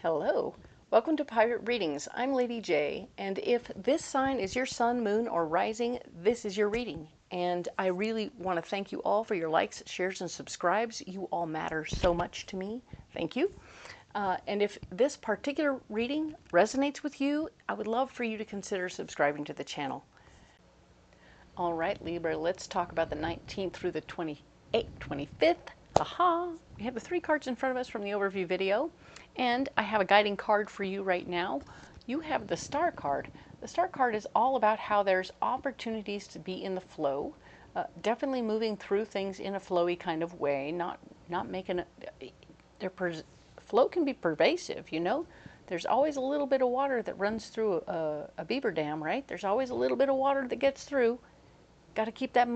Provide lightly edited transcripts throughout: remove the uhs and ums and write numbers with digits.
Hello, welcome to Pirate Readings. I'm Lady J, and if this sign is your sun, moon, or rising, this is your reading. And I really want to thank you all for your likes, shares, and subscribes. You all matter so much to me. Thank you. And if this particular reading resonates with you, I would love for you to consider subscribing to the channel. All right, Libra, let's talk about the 19th through the 25th. Aha! We have the 3 cards in front of us from the overview video, and I have a guiding card for you right now. You have the Star card. The Star card is all about how there's opportunities to be in the flow, definitely moving through things in a flowy kind of way, not making flow can be pervasive, you know. There's always a little bit of water that runs through a beaver dam, right? There's always a little bit of water that gets through. Got to keep that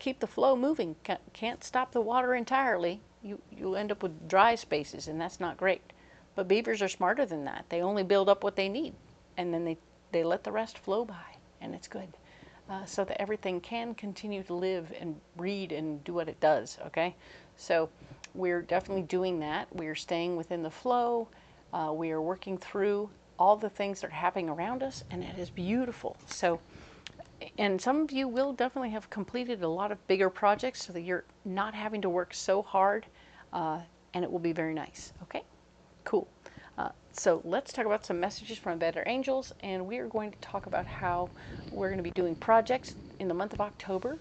keep the flow moving. Can't stop the water entirely. You end up with dry spaces, and that's not great. But beavers are smarter than that. They only build up what they need, and then they let the rest flow by, and it's good. So that everything can continue to live and breed and do what it does, okay? So we're definitely doing that. We're staying within the flow. We are working through all the things that are happening around us, and it is beautiful. So, and some of you will definitely have completed a lot of bigger projects so that you're not having to work so hard, and it will be very nice, okay? Cool. So let's talk about some messages from better angels, and we are going to talk about how we're going to be doing projects in the month of October,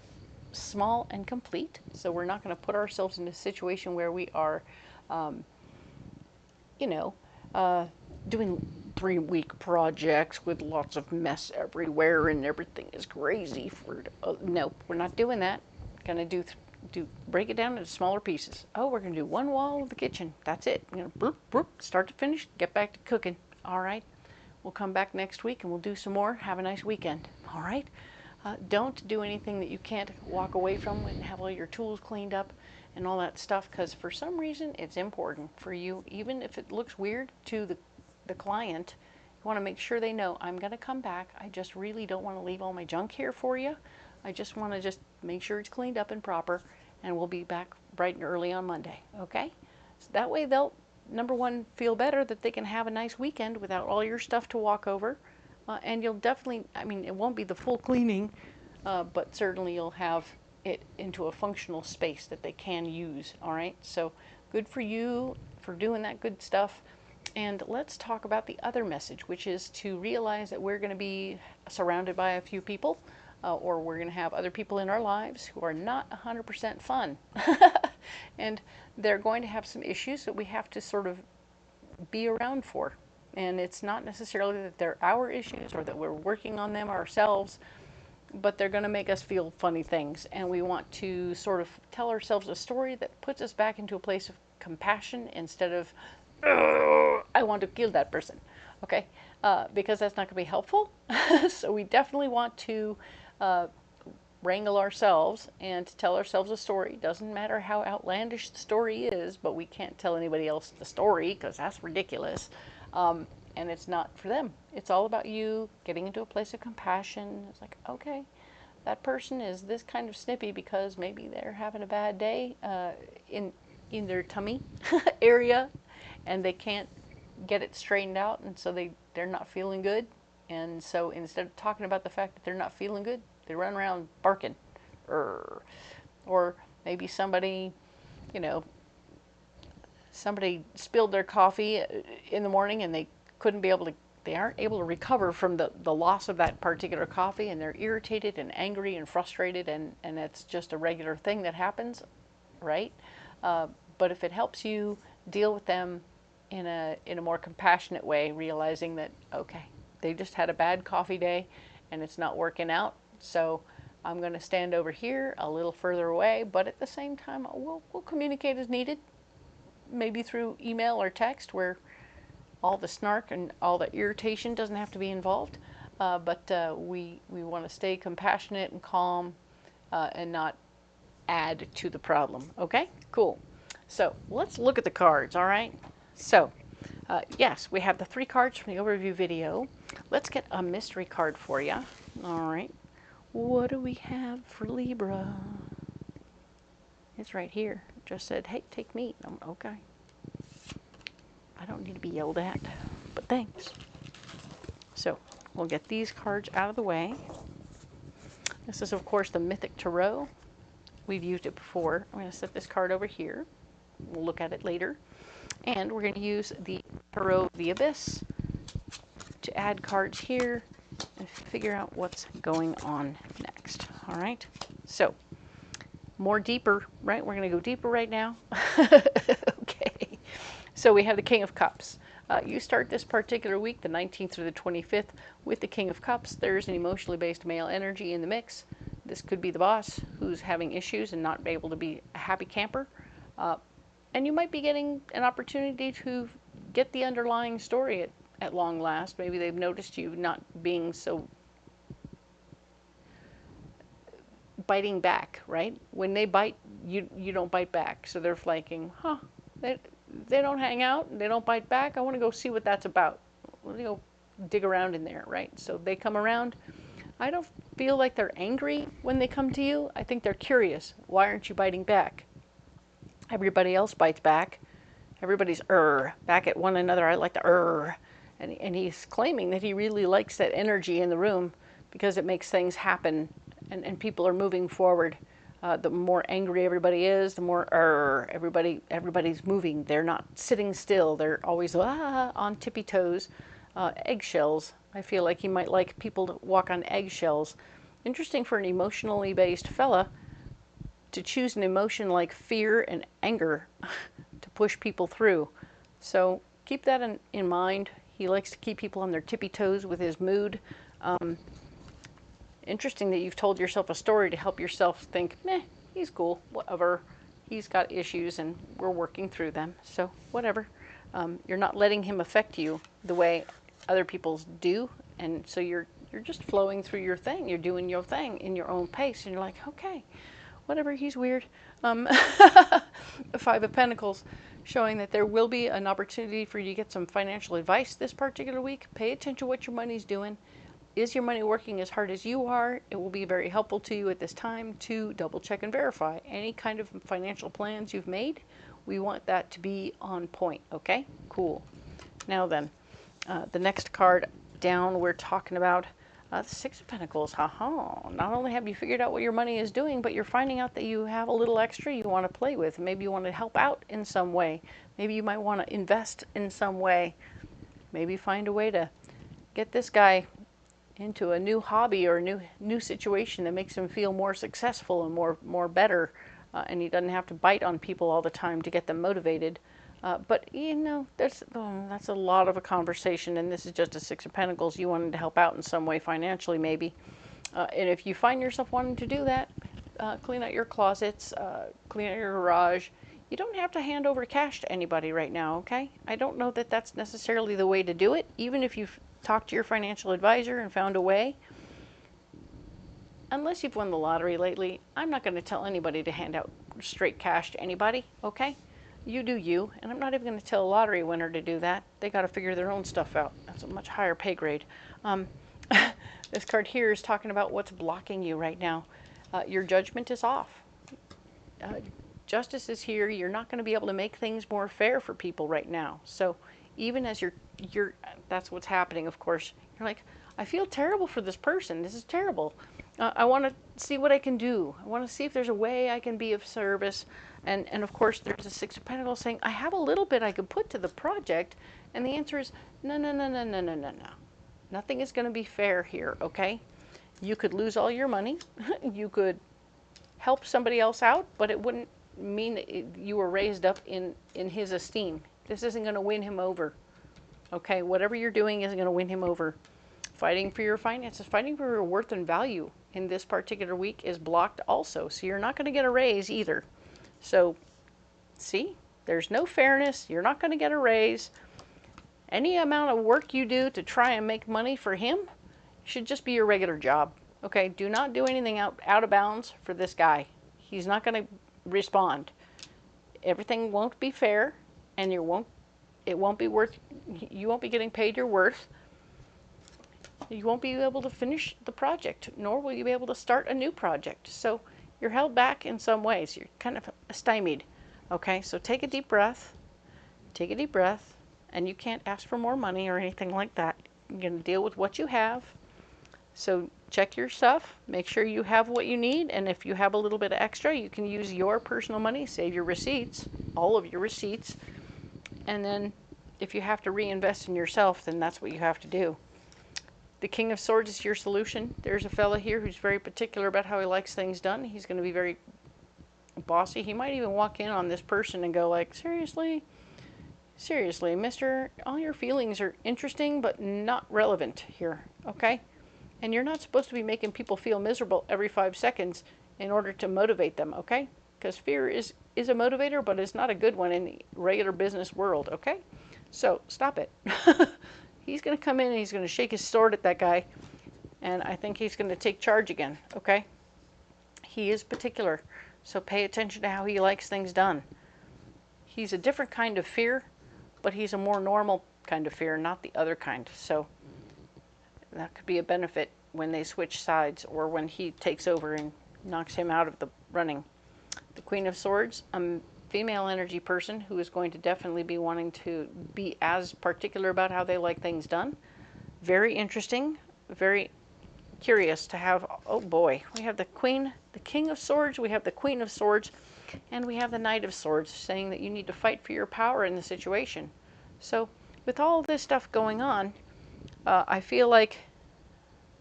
small and complete. So we're not going to put ourselves in a situation where we are, doing 3-week projects with lots of mess everywhere and everything is crazy. No, we're not doing that. Going to break it down into smaller pieces. Oh, we're going to do one wall of the kitchen. That's it. Bloop, bloop, start to finish, get back to cooking. All right. We'll come back next week and we'll do some more. Have a nice weekend. All right. Don't do anything that you can't walk away from and have all your tools cleaned up and all that stuff, because for some reason it's important for you, even if it looks weird to the client. You want to make sure they know, I'm going to come back. I just really don't want to leave all my junk here for you. I just want to just make sure it's cleaned up and proper, and we'll be back bright and early on Monday, okay? So that way they'll, number one, feel better that they can have a nice weekend without all your stuff to walk over. And you'll definitely, I mean, it won't be the full cleaning, but certainly you'll have it into a functional space that they can use, all right? So good for you for doing that good stuff. And let's talk about the other message, which is to realize that we're going to be surrounded by a few people, or we're going to have other people in our lives who are not 100% fun. And they're going to have some issues that we have to sort of be around for. And it's not necessarily that they're our issues or that we're working on them ourselves, but they're going to make us feel funny things. And we want to sort of tell ourselves a story that puts us back into a place of compassion instead of, I want to kill that person, okay? Because that's not going to be helpful. So we definitely want to wrangle ourselves and to tell ourselves a story. Doesn't matter how outlandish the story is, but we can't tell anybody else the story because that's ridiculous. And it's not for them. It's all about you getting into a place of compassion. It's like, okay, that person is this kind of snippy because maybe they're having a bad day in their tummy area, and they can't get it straightened out, and so they're not feeling good. And so instead of talking about the fact that they're not feeling good, they run around barking. Or maybe somebody, somebody spilled their coffee in the morning and they aren't able to recover from the loss of that particular coffee, and they're irritated and angry and frustrated, and that's just a regular thing that happens, right? But if it helps you deal with them in a more compassionate way, realizing that, okay, they just had a bad coffee day and it's not working out, so I'm going to stand over here a little further away, but at the same time we'll communicate as needed, maybe through email or text, where all the snark and all the irritation doesn't have to be involved, but we want to stay compassionate and calm and not add to the problem. Okay, cool. So let's look at the cards, all right? So yes, we have the 3 cards from the overview video. Let's get a mystery card for you. All right, what do we have for Libra? It's right here. It just said, hey, take me. Okay. I don't need to be yelled at, but thanks. So we'll get these cards out of the way. This is, of course, the Mythic Tarot. We've used it before. I'm going to set this card over here. We'll look at it later. And we're going to use the Tarot of the Abyss to add cards here and figure out what's going on next. All right. So more deeper, right? We're going to go deeper right now. Okay. So we have the King of Cups. You start this particular week, the 19th through the 25th, with the King of Cups. There's an emotionally based male energy in the mix. This could be the boss who's having issues and not able to be a happy camper. And you might be getting an opportunity to get the underlying story at long last. Maybe they've noticed you not being so biting back, right? When they bite, you don't bite back. So they're flaking, huh? They don't hang out, they don't bite back. I want to go see what that's about. Let me go dig around in there, right? So they come around. I don't feel like they're angry when they come to you. I think they're curious. Why aren't you biting back? Everybody else bites back. Everybody's back at one another. I like the and he's claiming that he really likes that energy in the room because it makes things happen and people are moving forward. The more angry everybody is, the more everybody's moving. They're not sitting still. They're always on tippy toes, eggshells. I feel like he might like people to walk on eggshells. Interesting for an emotionally based fella to choose an emotion like fear and anger to push people through. So keep that in mind. He likes to keep people on their tippy toes with his mood. Interesting that you've told yourself a story to help yourself think, meh, he's cool, whatever. He's got issues and we're working through them, so whatever. You're not letting him affect you the way other people do, and so you're just flowing through your thing. You're doing your thing in your own pace, and you're like, okay, whatever, he's weird. The Five of Pentacles, showing that there will be an opportunity for you to get some financial advice this particular week. Pay attention to what your money's doing. Is your money working as hard as you are? It will be very helpful to you at this time to double check and verify any kind of financial plans you've made. We want that to be on point, okay? Cool. Now then, the next card down, we're talking about the Six of Pentacles. Haha. Not only have you figured out what your money is doing, but you're finding out that you have a little extra you want to play with. Maybe you want to help out in some way. Maybe you might want to invest in some way. Maybe find a way to get this guy into a new hobby or a new situation that makes him feel more successful and more better, and he doesn't have to bite on people all the time to get them motivated. But you know, that's a lot of a conversation, and this is just a Six of Pentacles. You wanted to help out in some way financially, maybe, and if you find yourself wanting to do that, clean out your closets, clean out your garage. You don't have to hand over cash to anybody right now, okay? I don't know that that's necessarily the way to do it, even if you've talked to your financial advisor and found a way. Unless you've won the lottery lately, I'm not going to tell anybody to hand out straight cash to anybody, okay? You do you, and I'm not even going to tell a lottery winner to do that. They got to figure their own stuff out. That's a much higher pay grade. This card here is talking about what's blocking you right now. Your judgment is off. Justice is here. You're not going to be able to make things more fair for people right now. So even as you're that's what's happening, of course. You're like, I feel terrible for this person. This is terrible. I want to see what I can do. I want to see if there's a way I can be of service. And of course, there's a Six of Pentacles saying, I have a little bit I could put to the project. And the answer is, no. Nothing is going to be fair here, okay? You could lose all your money. You could help somebody else out, but it wouldn't mean that you were raised up in his esteem. This isn't going to win him over. Okay, whatever you're doing isn't going to win him over. Fighting for your finances, fighting for your worth and value in this particular week is blocked also. So you're not going to get a raise either. So, see, there's no fairness. You're not going to get a raise. Any amount of work you do to try and make money for him should just be your regular job. Okay, do not do anything out of bounds for this guy. He's not going to respond. Everything won't be fair, and it won't be worth, you won't be getting paid your worth. You won't be able to finish the project, nor will you be able to start a new project. So you're held back in some ways. You're kind of stymied. Okay, so take a deep breath. Take a deep breath and you can't ask for more money or anything like that. You're going to deal with what you have. So check your stuff, make sure you have what you need, and if you have a little bit of extra, you can use your personal money, save your receipts, all of your receipts, and then if you have to reinvest in yourself, then that's what you have to do. The King of Swords is your solution. There's a fella here who's very particular about how he likes things done. He's going to be very bossy. He might even walk in on this person and go like, seriously, mister, all your feelings are interesting but not relevant here, okay? And you're not supposed to be making people feel miserable every 5 seconds in order to motivate them, okay? Because fear is a motivator, but it's not a good one in the regular business world, okay? So stop it. He's going to come in and he's going to shake his sword at that guy, and I think he's going to take charge again, okay? He is particular, so pay attention to how he likes things done. He's a different kind of fear, but he's a more normal kind of fear, not the other kind. So that could be a benefit when they switch sides or when he takes over and knocks him out of the running. The Queen of Swords, a female energy person who is going to definitely be wanting to be as particular about how they like things done. Very interesting, very curious to have, oh boy, we have the King of Swords, we have the Queen of Swords, and we have the Knight of Swords saying that you need to fight for your power in the situation. So with all this stuff going on, I feel like,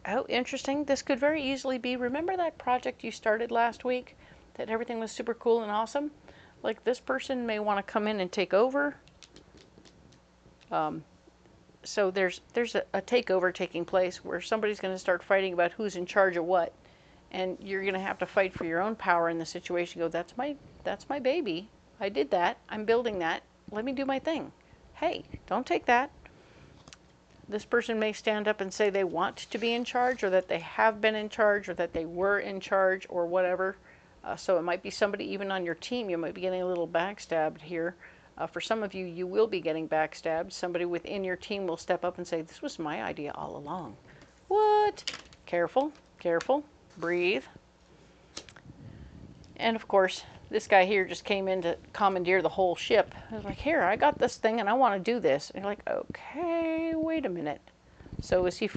oh, interesting, this could very easily be, remember that project you started last week that everything was super cool and awesome? Like this person may want to come in and take over. So there's a takeover taking place where somebody's going to start fighting about who's in charge of what, and you're going to have to fight for your own power in the situation. Go, that's my baby. I did that. I'm building that. Let me do my thing. Hey, don't take that. This person may stand up and say they want to be in charge, or that they have been in charge, or that they were in charge, or whatever. So it might be somebody even on your team. You might be getting a little backstabbed here. For some of you, you will be getting backstabbed. Somebody within your team will step up and say, this was my idea all along. What? Careful, careful, breathe. And of course, this guy here just came in to commandeer the whole ship. I was like, here, I got this thing and I want to do this. And you're like, okay, wait a minute. So is he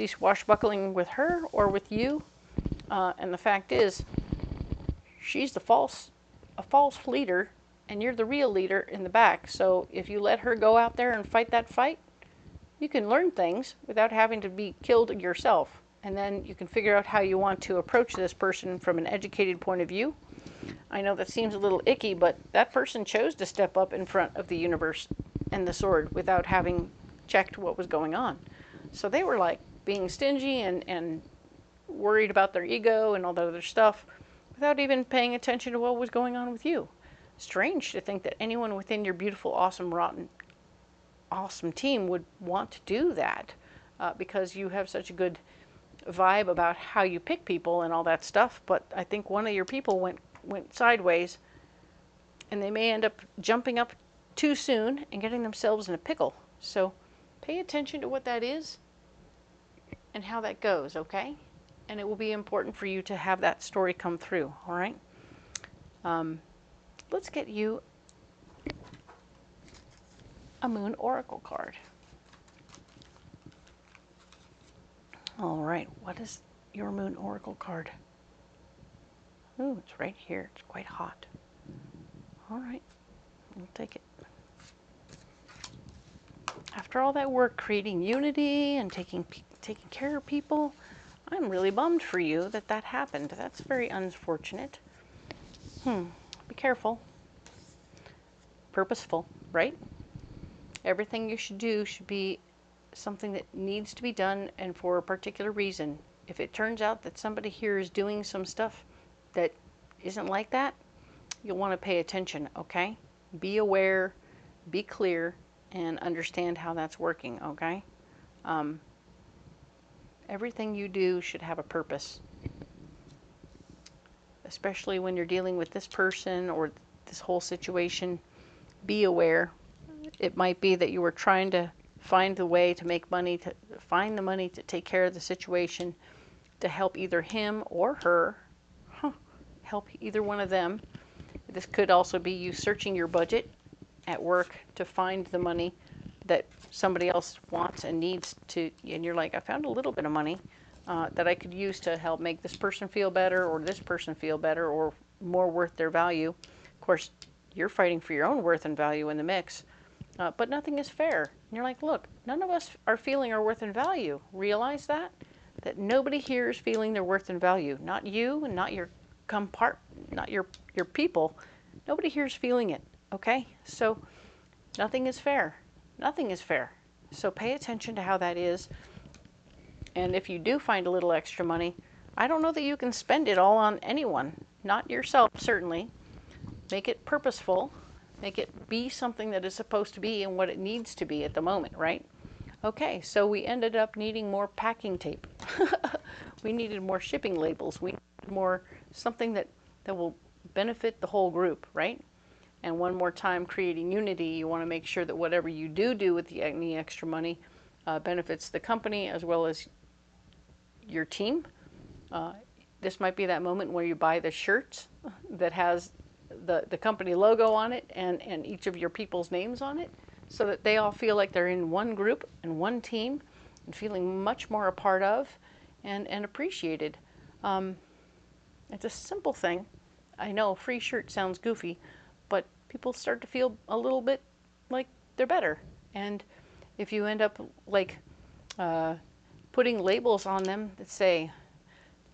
swashbuckling with her or with you? And the fact is, she's a false leader, and you're the real leader in the back. So if you let her go out there and fight that fight, you can learn things without having to be killed yourself. And then you can figure out how you want to approach this person from an educated point of view. I know that seems a little icky, but that person chose to step up in front of the universe and the sword without having checked what was going on. So they were like being stingy and worried about their ego and all that other stuff without even paying attention to what was going on with you. Strange to think that anyone within your beautiful, awesome, rotten, awesome team would want to do that because you have such a good vibe about how you pick people and all that stuff. But I think one of your people went sideways, and they may end up jumping up too soon and getting themselves in a pickle. So pay attention to what that is and how that goes, okay? And it will be important for you to have that story come through, all right? Let's get you a Moon Oracle card. All right, what is your Moon Oracle card? Ooh, it's right here. It's quite hot. All right, we'll take it. After all that work creating unity and taking care of people, I'm really bummed for you that that happened. That's very unfortunate. Be careful. Purposeful, right? Everything you should do should be something that needs to be done and for a particular reason. If it turns out that somebody here is doing some stuff that isn't like that, you'll want to pay attention, okay? Be aware, be clear, and understand how that's working, okay? Everything you do should have a purpose. Especially when you're dealing with this person or this whole situation, be aware. It might be that you were trying to find the way to make money, to find the money to take care of the situation, to help either him or her, help either one of them. This could also be you searching your budget at work to find the money that somebody else wants and needs to, and you're like, I found a little bit of money that I could use to help make this person feel better, or this person feel better, or more worth their value. Of course, you're fighting for your own worth and value in the mix, but nothing is fair. And you're like, look, none of us are feeling our worth and value. Realize that? That nobody here is feeling their worth and value. Not you, and not your not your people. Nobody here is feeling it, okay? So nothing is fair. Nothing is fair. So pay attention to how that is. And if you do find a little extra money, I don't know that you can spend it all on anyone. Not yourself, certainly. Make it purposeful. Make it be something that is supposed to be and what it needs to be at the moment, right? Okay, so we ended up needing more packing tape. We needed more shipping labels. We needed more something that will benefit the whole group, right? And one more time, creating unity, you want to make sure that whatever you do with any extra money benefits the company as well as your team. This might be that moment where you buy the shirts that has the company logo on it and each of your people's names on it, so that they all feel like they're in one group and one team and feeling much more a part of and appreciated. It's a simple thing. I know free shirt sounds goofy, but people start to feel a little bit like they're better. And if you end up like putting labels on them that say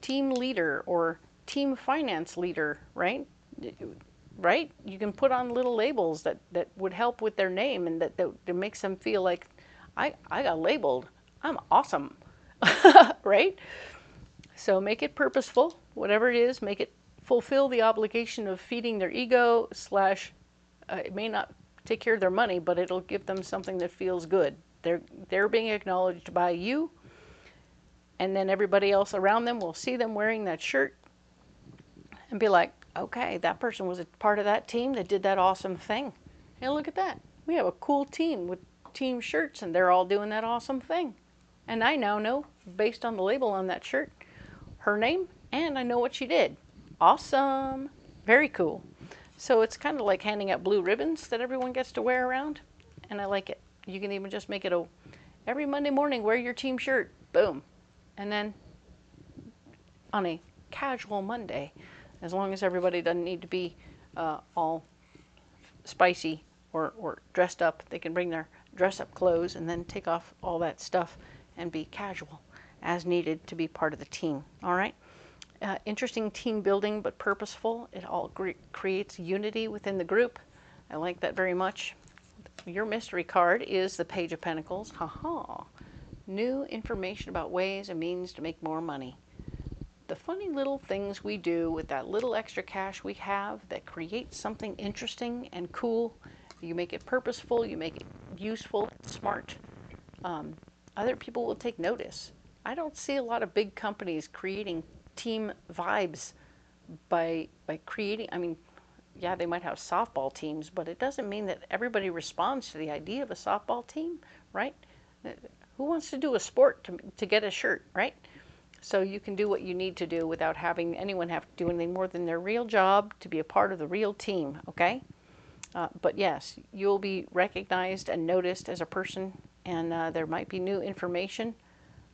team leader or team finance leader, right? Right? You can put on little labels that would help with their name, and that makes them feel like, I got labeled. I'm awesome. Right? So make it purposeful, whatever it is, make it fulfill the obligation of feeding their ego / it may not take care of their money, but it'll give them something that feels good. They're being acknowledged by you, and then everybody else around them will see them wearing that shirt and be like, okay, that person was a part of that team that did that awesome thing. And look at that. We have a cool team with team shirts, and they're all doing that awesome thing. And I now know, based on the label on that shirt, her name, and I know what she did. Awesome. Very cool. So it's kind of like handing out blue ribbons that everyone gets to wear around, and I like it. You can even just make it every Monday morning, wear your team shirt. Boom. And then on a casual Monday, as long as everybody doesn't need to be all spicy or dressed up, they can bring their dress-up clothes and then take off all that stuff and be casual as needed to be part of the team. All right? Interesting team building, but purposeful. It all creates unity within the group. I like that very much. Your mystery card is the Page of Pentacles. Ha-ha. New information about ways and means to make more money. The funny little things we do with that little extra cash we have that creates something interesting and cool. You make it purposeful, you make it useful, smart. Other people will take notice. I don't see a lot of big companies creating team vibes by creating, I mean, yeah, they might have softball teams, but it doesn't mean that everybody responds to the idea of a softball team, right? Who wants to do a sport to get a shirt, right? So you can do what you need to do without having anyone have to do anything more than their real job to be a part of the real team, okay? But yes, you'll be recognized and noticed as a person, and there might be new information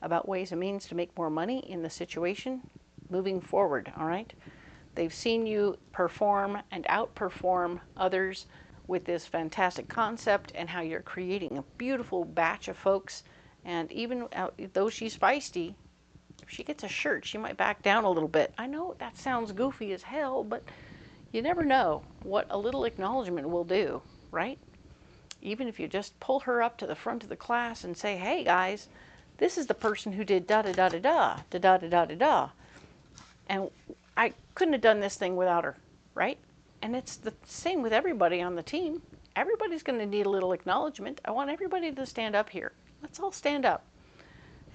about ways and means to make more money in the situation moving forward, all right? They've seen you perform and outperform others with this fantastic concept and how you're creating a beautiful batch of folks. And even though she's feisty, if she gets a shirt, she might back down a little bit. I know that sounds goofy as hell, but you never know what a little acknowledgement will do, right? Even if you just pull her up to the front of the class and say, hey guys, this is the person who did da-da-da-da-da, da-da-da-da-da. And I couldn't have done this thing without her, right? And it's the same with everybody on the team. Everybody's going to need a little acknowledgement. I want everybody to stand up here. Let's all stand up.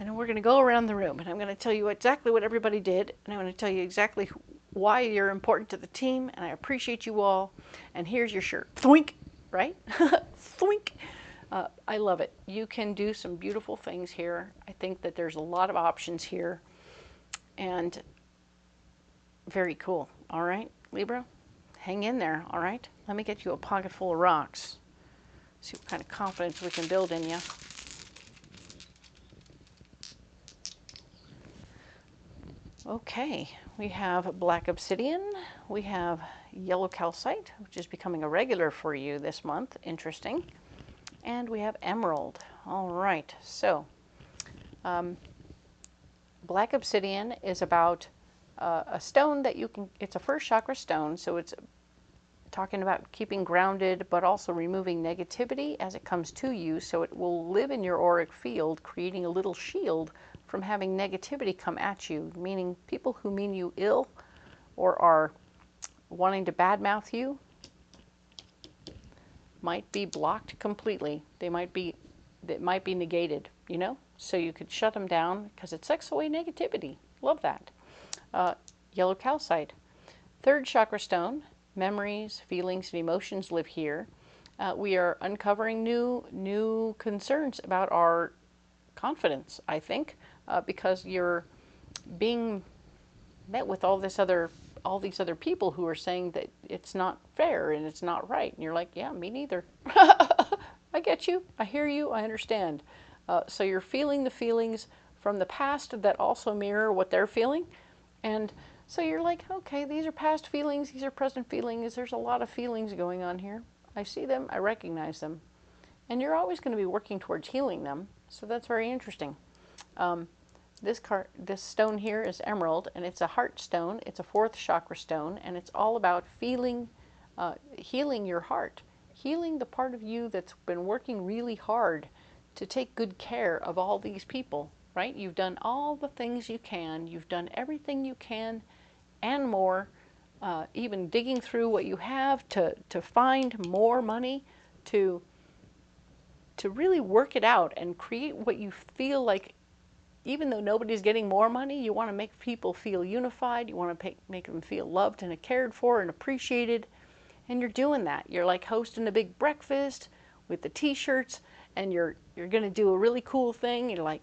And then we're going to go around the room, and I'm going to tell you exactly what everybody did, and I'm going to tell you exactly why you're important to the team, and I appreciate you all, and here's your shirt. Thwink, right? Thwink. I love it. You can do some beautiful things here. I think that there's a lot of options here, and very cool. All right, Libra, hang in there, all right? Let me get you a pocket full of rocks. See what kind of confidence we can build in you. Okay, we have black obsidian, we have yellow calcite, which is becoming a regular for you this month, interesting, and we have emerald. All right, so black obsidian is about a stone that you can, it's a first chakra stone, so it's talking about keeping grounded, but also removing negativity as it comes to you, so it will live in your auric field, creating a little shield from having negativity come at you, meaning people who mean you ill or are wanting to badmouth you might be blocked completely. It might be negated, you know? So you could shut them down because it sucks away negativity. Love that. Yellow calcite. Third chakra stone. Memories, feelings, and emotions live here. We are uncovering new concerns about our confidence, I think, because you're being met with all these other people who are saying that it's not fair and it's not right, and you're like, yeah, me neither. I get you, I hear you, I understand. So you're feeling the feelings from the past that also mirror what they're feeling, and so you're like, okay, these are past feelings, these are present feelings, there's a lot of feelings going on here. I see them, I recognize them, and you're always going to be working towards healing them, so that's very interesting. This stone here is emerald, and it's a heart stone. It's a fourth chakra stone, and it's all about healing your heart, healing the part of you that's been working really hard to take good care of all these people, right? You've done all the things you can. You've done everything you can and more, even digging through what you have to find more money, to really work it out and create what you feel like. Even though nobody's getting more money, you want to make people feel unified. You want to make them feel loved and cared for and appreciated. And you're doing that. You're like hosting a big breakfast with the t-shirts, and you're going to do a really cool thing. You're like,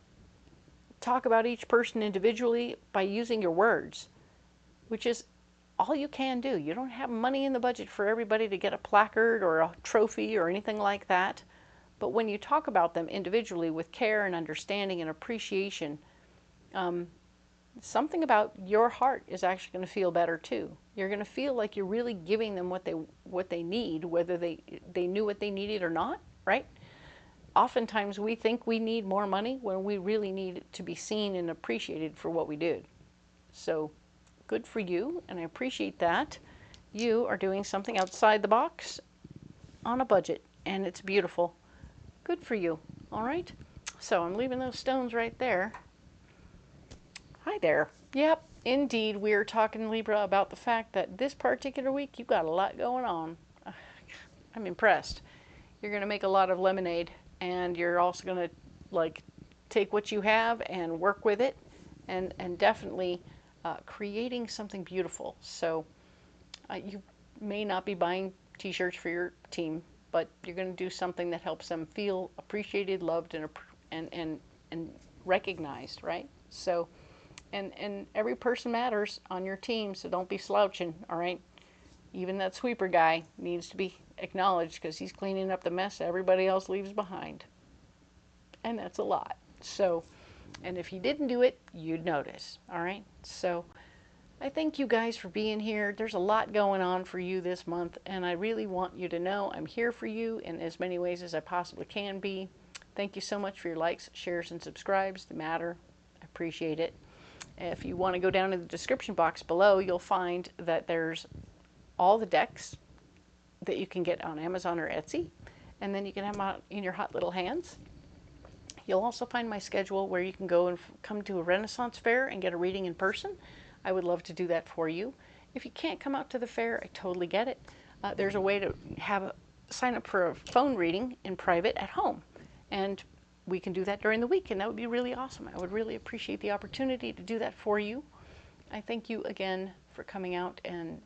talk about each person individually by using your words, which is all you can do. You don't have money in the budget for everybody to get a placard or a trophy or anything like that. But when you talk about them individually with care and understanding and appreciation, something about your heart is actually going to feel better too. You're going to feel like you're really giving them what they need, whether they knew what they needed or not, right? Oftentimes we think we need more money when we really need it to be seen and appreciated for what we did. So good for you, and I appreciate that. You are doing something outside the box on a budget, and it's beautiful. Good for you. All right. So I'm leaving those stones right there. Hi there. Yep, indeed. We're talking, Libra, about the fact that this particular week you've got a lot going on. I'm impressed. You're going to make a lot of lemonade, and you're also going to like take what you have and work with it, and definitely creating something beautiful. So you may not be buying t-shirts for your team, but you're going to do something that helps them feel appreciated, loved, and recognized, right? So, and every person matters on your team, so don't be slouching, all right? Even that sweeper guy needs to be acknowledged because he's cleaning up the mess everybody else leaves behind. And that's a lot. So, and if he didn't do it, you'd notice, all right? So, I thank you guys for being here. There's a lot going on for you this month, and I really want you to know I'm here for you in as many ways as I possibly can be. Thank you so much for your likes, shares, and subscribes. They matter. I appreciate it. If you want to go down in the description box below, you'll find that there's all the decks that you can get on Amazon or Etsy, and then you can have them out in your hot little hands. You'll also find my schedule where you can go and come to a Renaissance fair and get a reading in person. I would love to do that for you. If you can't come out to the fair, I totally get it. There's a way to sign up for a phone reading in private at home, and we can do that during the week, and that would be really awesome. I would really appreciate the opportunity to do that for you. I thank you again for coming out and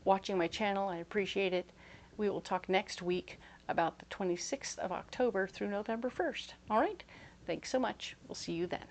watching my channel. I appreciate it. We will talk next week about the 26th of October through November 1st. All right? Thanks so much. We'll see you then.